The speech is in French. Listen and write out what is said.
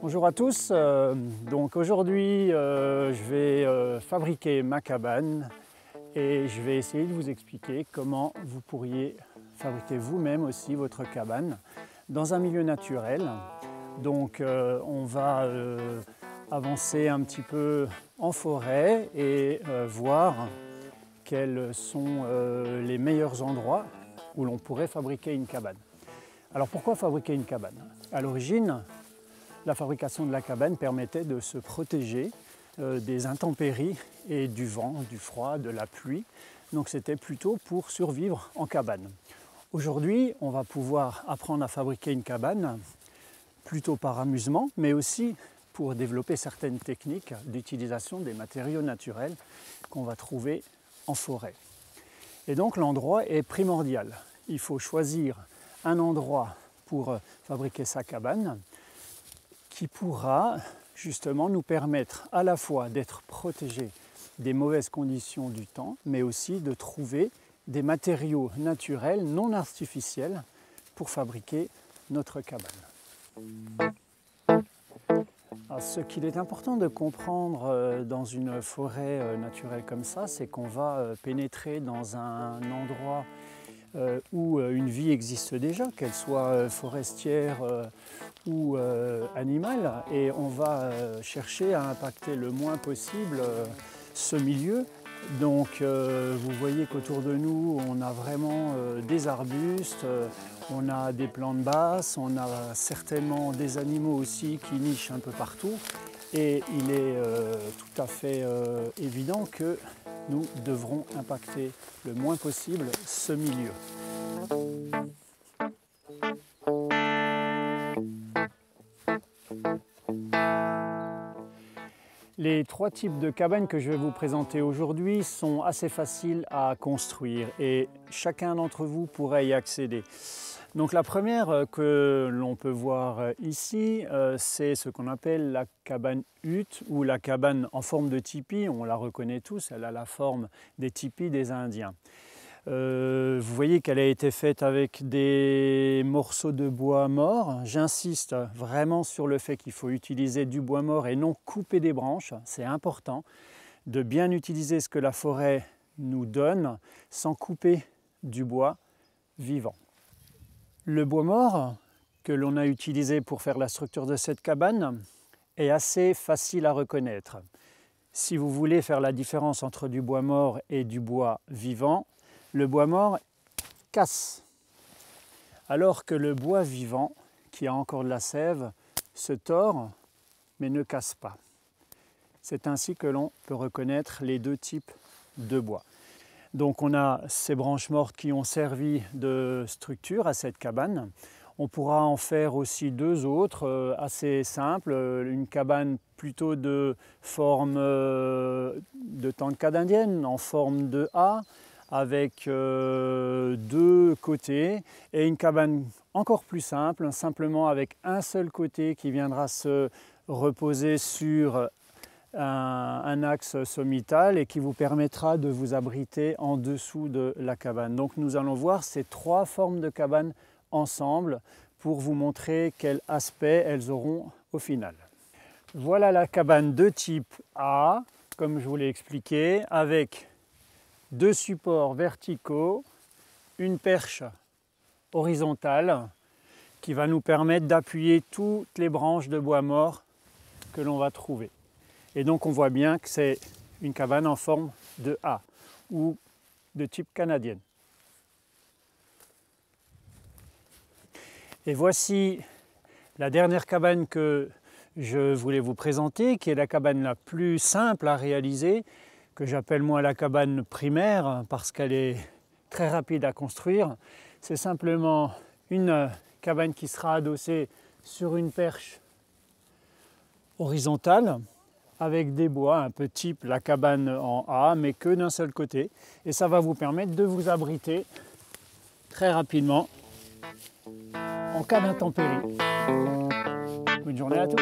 Bonjour à tous, donc aujourd'hui je vais fabriquer ma cabane et je vais essayer de vous expliquer comment vous pourriez fabriquer vous-même aussi votre cabane dans un milieu naturel. Donc on va avancer un petit peu en forêt et voir quels sont les meilleurs endroits où l'on pourrait fabriquer une cabane. Alors pourquoi fabriquer une cabane? À l'origine, la fabrication de la cabane permettait de se protéger des intempéries et du vent, du froid, de la pluie. Donc c'était plutôt pour survivre en cabane. Aujourd'hui, on va pouvoir apprendre à fabriquer une cabane plutôt par amusement, mais aussi pour développer certaines techniques d'utilisation des matériaux naturels qu'on va trouver en forêt. Et donc l'endroit est primordial. Il faut choisir un endroit pour fabriquer sa cabane qui pourra justement nous permettre à la fois d'être protégés des mauvaises conditions du temps, mais aussi de trouver des matériaux naturels, non artificiels, pour fabriquer notre cabane. Alors, ce qu'il est important de comprendre dans une forêt naturelle comme ça, c'est qu'on va pénétrer dans un endroit où une vie existe déjà, qu'elle soit forestière ou animale, et on va chercher à impacter le moins possible ce milieu. Donc vous voyez qu'autour de nous, on a vraiment des arbustes, on a des plantes basses, on a certainement des animaux aussi qui nichent un peu partout. Et il est tout à fait évident que nous devrons impacter le moins possible ce milieu. Les trois types de cabanes que je vais vous présenter aujourd'hui sont assez faciles à construire et chacun d'entre vous pourrait y accéder. Donc la première que l'on peut voir ici, c'est ce qu'on appelle la cabane hutte ou la cabane en forme de tipi. On la reconnaît tous, elle a la forme des tipis des Indiens. Vous voyez qu'elle a été faite avec des morceaux de bois mort. J'insiste vraiment sur le fait qu'il faut utiliser du bois mort et non couper des branches. C'est important de bien utiliser ce que la forêt nous donne sans couper du bois vivant. Le bois mort que l'on a utilisé pour faire la structure de cette cabane est assez facile à reconnaître. Si vous voulez faire la différence entre du bois mort et du bois vivant, le bois mort casse, alors que le bois vivant, qui a encore de la sève, se tord mais ne casse pas. C'est ainsi que l'on peut reconnaître les deux types de bois. Donc on a ces branches mortes qui ont servi de structure à cette cabane. On pourra en faire aussi deux autres assez simples, une cabane plutôt de forme de tente canadienne en forme de A, avec deux côtés, et une cabane encore plus simple, simplement avec un seul côté qui viendra se reposer sur un axe sommital et qui vous permettra de vous abriter en dessous de la cabane. Donc nous allons voir ces trois formes de cabane ensemble pour vous montrer quel aspect elles auront au final. Voilà la cabane de type A, comme je vous l'ai expliqué, avec deux supports verticaux, une perche horizontale qui va nous permettre d'appuyer toutes les branches de bois mort que l'on va trouver. Et donc on voit bien que c'est une cabane en forme de A ou de type canadienne. Et voici la dernière cabane que je voulais vous présenter, qui est la cabane la plus simple à réaliser, que j'appelle moi la cabane primaire parce qu'elle est très rapide à construire. C'est simplement une cabane qui sera adossée sur une perche horizontale avec des bois un peu type la cabane en A, mais que d'un seul côté. Et ça va vous permettre de vous abriter très rapidement en cas d'intempérie. Bonne journée à tous.